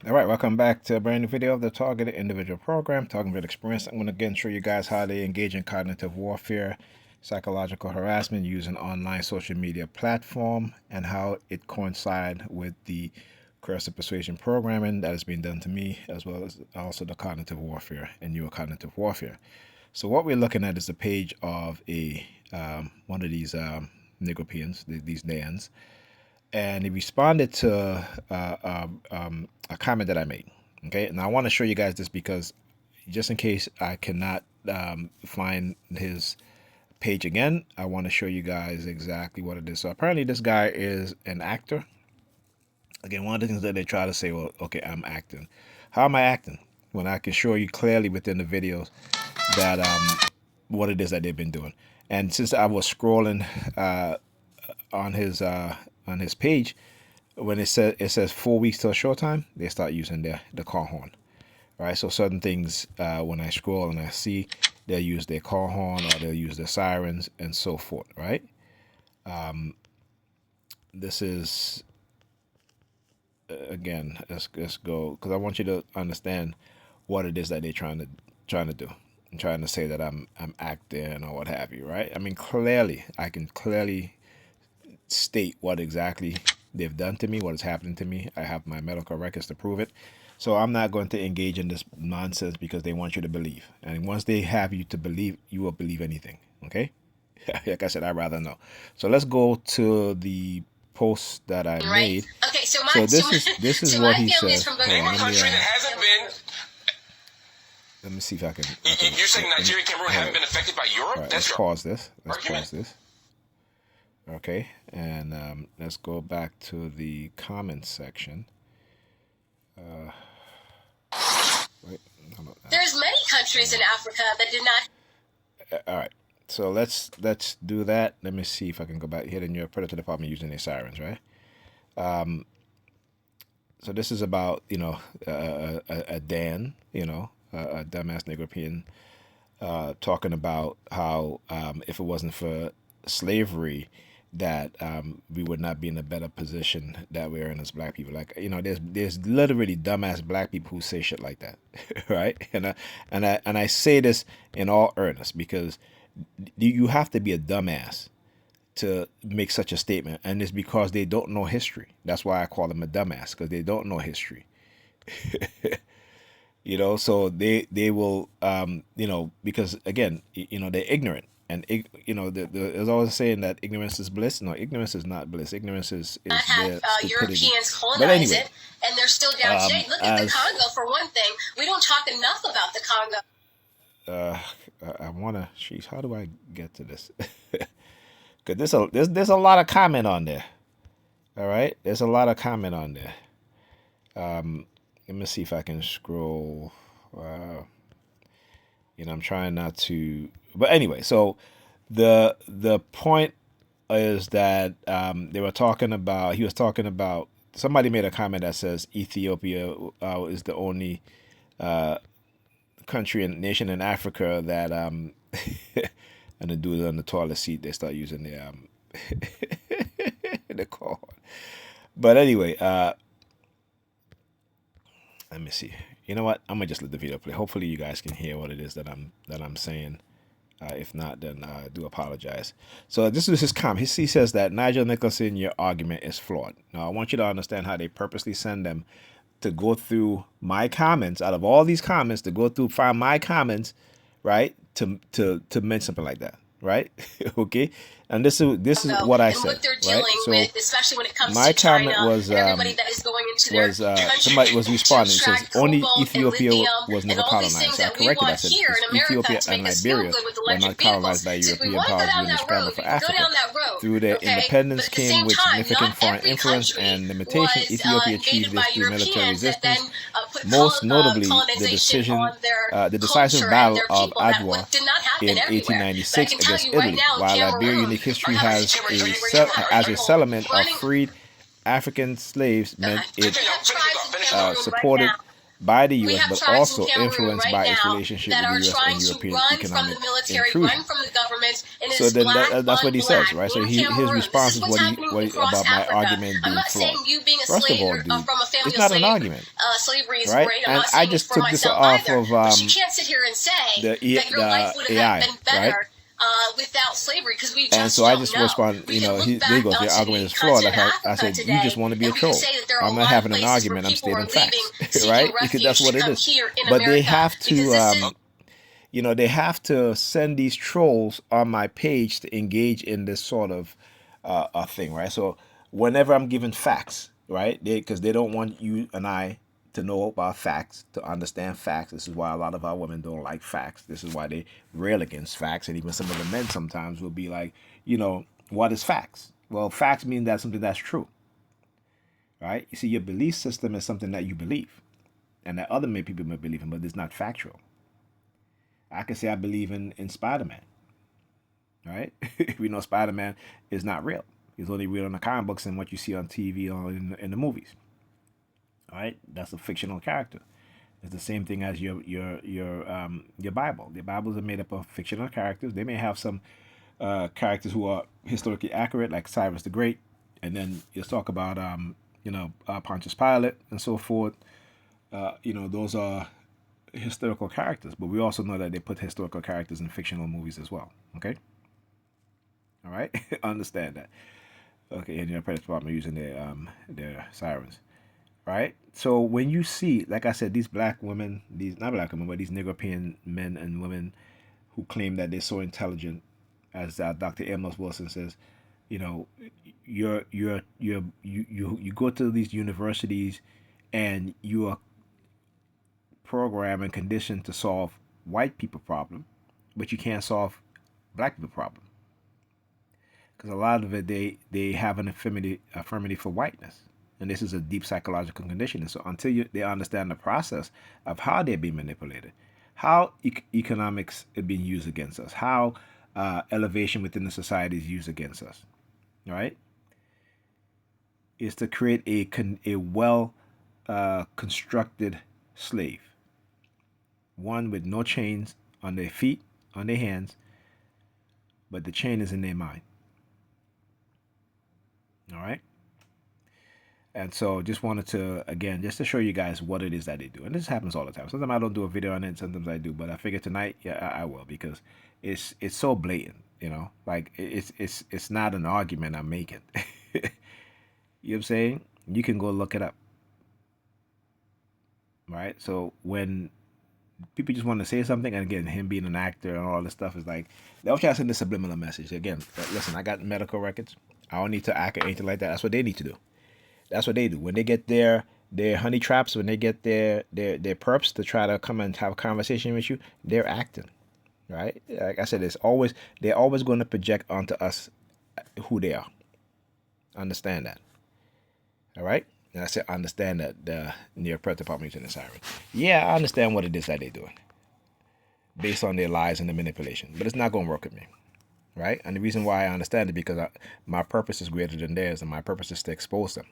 All right, welcome back to a brand new video of the Targeted Individual Program, Talking About Experience. I'm going to again show you guys how they engage in cognitive warfare, psychological harassment using online social media platform, and how it coincides with the coercive persuasion programming that is being done to me, as well as also the cognitive warfare and neurocognitive warfare. So what we're looking at is the page of one of these Negropeans, these Nans, and he responded to a comment that I made. Okay, and I want to show you guys this because just in case I cannot find his page again, I want to show you guys exactly what it is. So apparently this guy is an actor. Again, one of the things that they try to say, well, okay, I'm acting. How am I acting? When I can show you clearly within the videos that what it is that they've been doing. And since I was scrolling on his page, when it says 4 weeks till showtime, they start using the car horn. All right, so certain things when I scroll and I see, they'll use their car horn or they'll use their sirens and so forth. Right. This is again. Let's go because I want you to understand what it is that they're trying to do. I'm trying to say that I'm acting or what have you. Right. I mean, I can clearly state what exactly they've done to me, what is happening to me. I have my medical records to prove it. So I'm not going to engage in this nonsense because they want you to believe. And once they have you to believe, you will believe anything. Okay? Like I said, I'd rather know. So let's go to the post that I made. Okay, so this is what he says. Let me see if I can. You're saying Nigeria and Cameroon haven't been affected by Europe? Right, let's pause this. Okay, and let's go back to the comments section. There's many countries in Africa that did not. All right, so let's do that. Let me see if I can go back here in your predator department using their sirens, right? So this is about a Dan, a dumbass Negropean, talking about how if it wasn't for slavery, that we would not be in a better position that we're in as black people. Like, there's literally dumbass black people who say shit like that, right? And I say this in all earnest because you have to be a dumbass to make such a statement, and it's because they don't know history. That's why I call them a dumbass, because they don't know history. So they will because again, they're ignorant. And there's always saying that ignorance is bliss. No, ignorance is not bliss. Ignorance is their stupidity. Europeans colonize it, and they're still down today. Look at the Congo for one thing. We don't talk enough about the Congo. I wanna. Sheesh, how do I get to this? Because there's a lot of comment on there. All right, there's a lot of comment on there. Let me see if I can scroll. I'm trying not to. But anyway, so the point is that he was talking about, somebody made a comment that says Ethiopia is the only country and nation in Africa that and the dude on the toilet seat, they start using the cord. But anyway, let me see. You know what? I'm gonna just let the video play. Hopefully you guys can hear what it is that I'm saying. If not, then I do apologize. So this is his comment. He says that Nigel Nicholson, your argument is flawed. Now I want you to understand how they purposely send them to go through my comments, out of all these comments, to go through, find my comments, right? To mention something like that, right? Okay. And this is what I said, right? So especially when it comes my to comment China, was everybody that is going into their somebody was responding. It says only Ethiopia was never colonized. So I corrected. I said Ethiopia and Liberia were not colonized by European powers during the scramble for Africa. Through their independence came with significant foreign influence and limitation. Ethiopia achieved this through military resistance, most notably the decisive battle of Adwa in 1896 against Italy. While Liberia's unique history has a settlement of freed African slaves meant it supported by the We U.S., have but tribes in also Cameroon influenced right by its now relationship that with are the U.S. trying and to European run from economic the military, intrusion. run from the government, and So it's then black that's on what he says, black right? So in his Cameroon. This response is is what's happening across about my Africa. argument I'm being not flawed. saying you being a First of slave all, dude, from a family it's of not an slave argument, slavery is right? great. I'm And not I saying it's just for took this myself off either. of But you can't sit here and say that your life would have AI, been better. right? Without slavery, because we And just so I don't just know. respond, We you can know, look there back you go, your onto argument the is flawed. continent of I Africa said, you today, just want to be a and we can troll. say that there are I'm a not lot of having an places where argument. I'm people are stating leaving, facts, seeking right? Because refuge that's to what it come is. here in But they America. have Because this is to, you know, they have to send these trolls on my page to engage in this sort of thing, right? So whenever I'm given facts, right, because they don't want you and I to know about facts, to understand facts. This is why a lot of our women don't like facts. This is why they rail against facts. And even some of the men sometimes will be like, you know, what is facts? Well, facts mean that something that's true, right? You see, your belief system is something that you believe and that other people may believe in, but it's not factual. I can say I believe in Spider-Man, right? We know Spider-Man is not real. He's only real in the comic books and what you see on TV or in the movies. All right, that's a fictional character. It's the same thing as your Bible. The Bibles are made up of fictional characters. They may have some characters who are historically accurate, like Cyrus the Great, and then you talk about Pontius Pilate and so forth. You know, those are historical characters, but we also know that they put historical characters in fictional movies as well. Okay, all right, understand that. Okay, and your press department using their sirens, right? So when you see, like I said, these black women, these not black women, but these Negropean men and women who claim that they're so intelligent, as Dr. Amos Wilson says, you know, you go to these universities and you are programmed and conditioned to solve white people problem, but you can't solve black people problem because a lot of it they have an affirmity for whiteness, and this is a deep psychological condition. So until they understand the process of how they're being manipulated, how economics are being used against us, how elevation within the society is used against us, right? Is to create a well constructed slave, one with no chains on their feet, on their hands, but the chain is in their mind. All right. And so just wanted to, again, just to show you guys what it is that they do. And this happens all the time. Sometimes I don't do a video on it, sometimes I do. But I figure tonight, yeah, I will, because it's so blatant, you know? Like, it's not an argument I'm making. You know what I'm saying? You can go look it up. Right? So when people just want to say something, and again, him being an actor and all this stuff is like, they'll try to send a subliminal message. Again, listen, I got medical records. I don't need to act or anything like that. That's what they need to do. That's what they do. When they get their honey traps, when they get their perps to try to come and have a conversation with you, they're acting, right? Like I said, they're always going to project onto us who they are. Understand that, all right? And I said, understand that the near press department using the siren. Yeah, I understand what it is that they're doing, based on their lies and the manipulation, but it's not going to work with me, right? And the reason why I understand it because my purpose is greater than theirs, and my purpose is to expose them.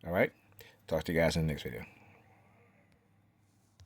All right. Talk to you guys in the next video.